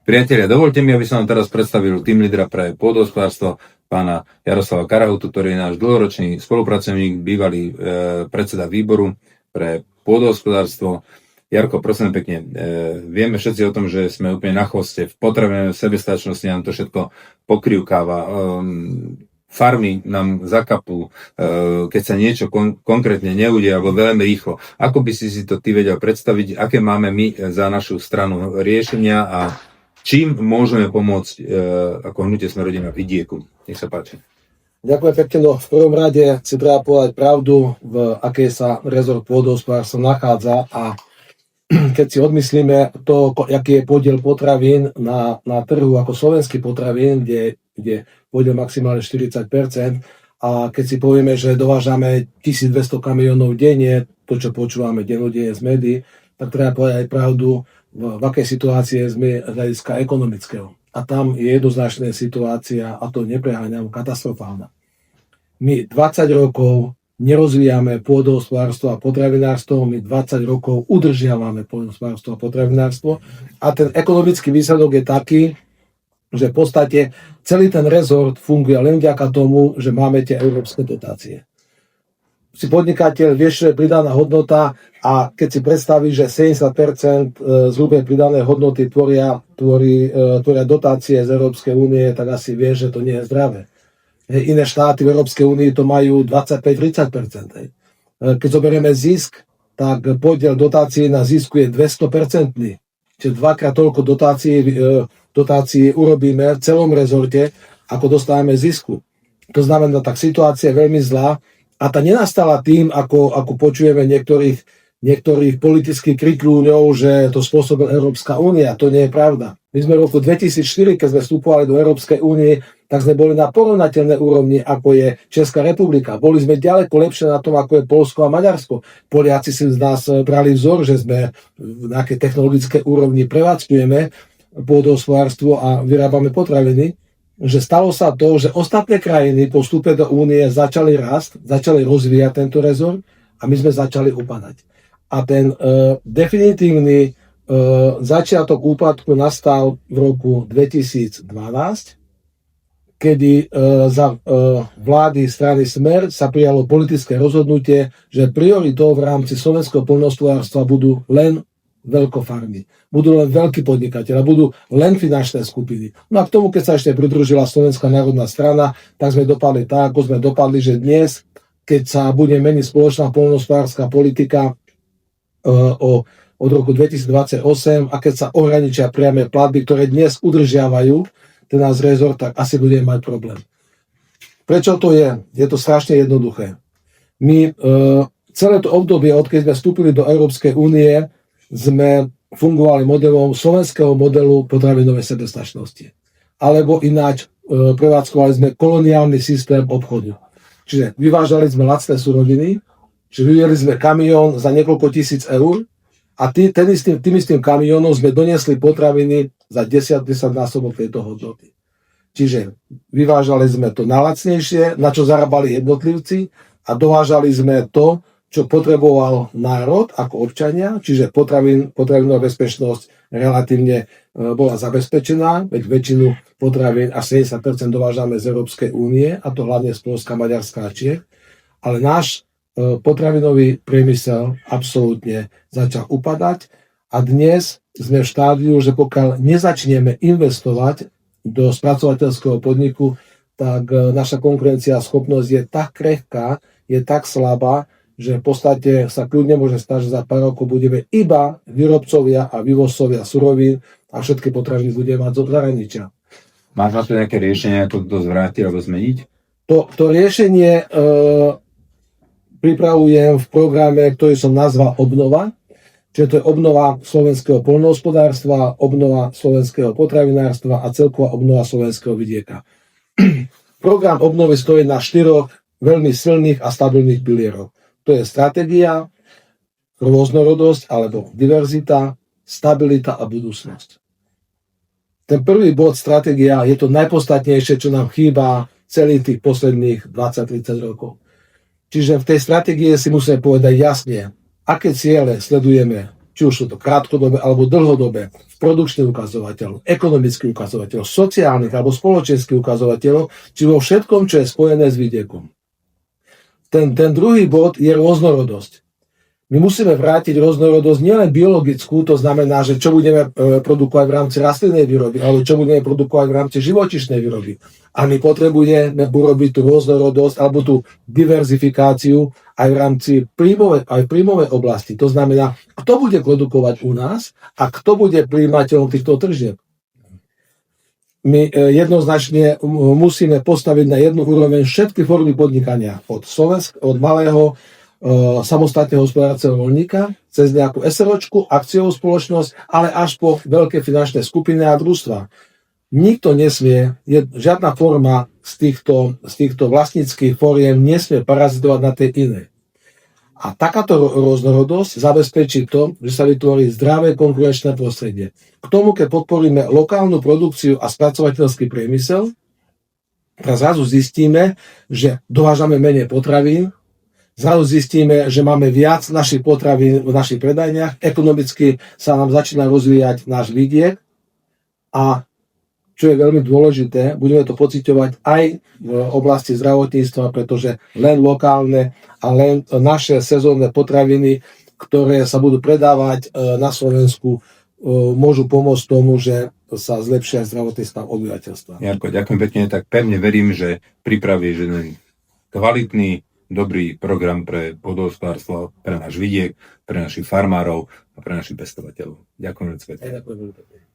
Priatelia, dovolte mi, aby som vám teraz predstavil tým lídra pre pôdohospodárstvo, pána Jaroslava Karahutu, ktorý je náš dlhoročný spolupracovník, bývalý predseda výboru pre pôdohospodárstvo. Jarko, prosím pekne, vieme všetci o tom, že sme úplne na chvoste, v potravinovej sebestačnosti nám to všetko pokrývkáva. Farmy nám zakapú, keď sa niečo konkrétne neudeje alebo veľmi rýchlo. Ako by si to ty vedel predstaviť, aké máme my za našu stranu riešenia a čím môžeme pomôcť ako hnutie Sme rodina vidieku? Nech sa páči. Ďakujem pekne. No, v prvom rade si treba povedať pravdu, v akej sa rezort pôdohospodárstva nachádza, a keď si odmyslíme to, aký je podiel potravín na trhu ako slovenský potravín, kde podiel maximálne 40%, a keď si povieme, že dovážame 1200 kamionov denne, to čo počúvame dennodenne z médií, tak treba povedať aj pravdu, v akej situácii sme z hľadiska ekonomického. A tam je jednoznačná situácia, a to nepreháňam, katastrofálna. My 20 rokov nerozvíjame pôdohospodárstvo a potravinárstvo, my 20 rokov udržiavame pôdohospodárstvo a potravinárstvo, a ten ekonomický výsledok je taký, že v podstate celý ten rezort funguje len vďaka tomu, že máme tie európske dotácie. Si podnikateľ, vieš, čo je pridaná hodnota, a keď si predstavíš, že 70% zhruba pridanej hodnoty tvoria dotácie z Európskej únie, tak asi vieš, že to nie je zdravé. Iné štáty v Európskej únii to majú 25-30%. Keď zoberieme zisk, tak podiel dotácií na zisku je 200%. Čiže dvakrát toľko dotácií urobíme v celom rezorte, ako dostávame zisku. To znamená, tak situácia je veľmi zlá, a tá nenastala tým, ako počujeme niektorých politických krikľúňov, že to spôsobila Európska únia. To nie je pravda. My sme v roku 2004, keď sme vstupovali do Európskej únie, tak sme boli na porovnateľnej úrovni, ako je Česká republika. Boli sme ďaleko lepšie na tom, ako je Poľsko a Maďarsko. Poliaci si z nás brali vzor, že sme v nejakej technologickej úrovni prevádzkujeme pôdohospodárstvo a vyrábame potraviny. Že stalo sa to, že ostatné krajiny po vstupe do únie začali rásť, začali rozvíjať tento rezort, a my sme začali upadať. A ten definitívny začiatok úpadku nastal v roku 2012, kedy za vlády strany Smer sa prijalo politické rozhodnutie, že prioritou v rámci slovenského poľnohospodárstva budú len veľkofarmy. Budú len veľkí podnikateľa, budú len finančné skupiny. No a k tomu, keď sa ešte pridružila Slovenská národná strana, tak sme dopadli tak, ako sme dopadli, že dnes, keď sa bude meniť spoločná poľnohospodárska politika od roku 2028, a keď sa ohraničia priame platby, ktoré dnes udržiavajú ten náš rezort, tak asi budeme mať problém. Prečo to je? Je to strašne jednoduché. My celé to obdobie, odkedy sme vstúpili do Európskej únie, sme fungovali modelom slovenského modelu potravinovej sebestačnosti. Alebo ináč prevádzkovali sme koloniálny systém obchodu. Čiže vyvážali sme lacné suroviny, čiže vyvieli sme kamión za niekoľko tisíc eur, a tým istým kamiónom sme doniesli potraviny za 10 násobok tejto hodnoty. Čiže vyvážali sme to na lacnejšie, na čo zarábali jednotlivci, a dovážali sme to, čo potreboval národ ako občania, čiže potravinová bezpečnosť relatívne bola zabezpečená, veď väčšinu potravín a 70% dovážame z Európskej únie, a to hlavne z Poľska, Maďarska a Čiech, ale náš potravinový priemysel absolútne začal upadať, a dnes sme v štádiu, že pokiaľ nezačneme investovať do spracovateľského podniku, tak naša konkurencia schopnosť je tak krehká, je tak slabá, že v podstate sa kľudne môže stať, že za pár rokov budeme iba výrobcovia a vývozcovia surovín a všetky potraviny budeme mať zo zahraničia. Máš na to nejaké riešenie, ako to zvrátiť alebo zmeniť? To riešenie pripravujem v programe, ktorý som nazval Obnova. Čiže to je obnova slovenského poľnohospodárstva, obnova slovenského potravinárstva a celková obnova slovenského vidieka. Program obnovy stojí na 4 veľmi silných a stabilných pilieroch. To je stratégia, rôznorodosť alebo diverzita, stabilita a budúcnosť. Ten prvý bod, stratégia, je to najpodstatnejšie, čo nám chýba celých tých posledných 20-30 rokov. Čiže v tej stratégii si musíme povedať jasne, aké ciele sledujeme, či už sú to krátkodobé alebo dlhodobé, produkčných ukazovateľov, ekonomických ukazovateľov, sociálnych alebo spoločenských ukazovateľov, či vo všetkom, čo je spojené s vidiekom. Ten druhý bod je rôznorodosť. My musíme vrátiť rôznorodosť nielen biologickú, to znamená, že čo budeme produkovať v rámci rastlinnej výroby, alebo čo budeme produkovať v rámci živočíšnej výroby. A my potrebujeme urobiť tú rôznorodosť alebo tú diverzifikáciu aj v rámci príjmovej oblasti. To znamená, kto bude produkovať u nás a kto bude prijímateľom týchto tržieb. My jednoznačne musíme postaviť na jednu úroveň všetky formy podnikania. Od malého samostatného hospodárskeho voľníka, cez nejakú SROčku, akciovú spoločnosť, ale až po veľké finančné skupiny a družstva. Nikto nesmie, žiadna forma z týchto vlastníckych fóriem nesmie parazitovať na tej inej. A takáto rôznorodosť zabezpečí to, že sa vytvorí zdravé konkurenčné prostredie. K tomu, keď podporíme lokálnu produkciu a spracovateľský priemysel, zrazu zistíme, že dovážame menej potravín, zrazu zistíme, že máme viac našich potravín v našich predajniach, ekonomicky sa nám začína rozvíjať náš vidiek a čo je veľmi dôležité, budeme to pociťovať aj v oblasti zdravotníctva, pretože len lokálne a len naše sezónne potraviny, ktoré sa budú predávať na Slovensku, môžu pomôcť tomu, že sa zlepšia zdravotný stav obyvateľstva. Jarko, ďakujem pekne, tak pevne verím, že pripravíš jeden kvalitný, dobrý program pre pôdohospodárstvo, pre náš vidiek, pre našich farmárov a pre našich pestovateľov. Ďakujem veľmi pekne.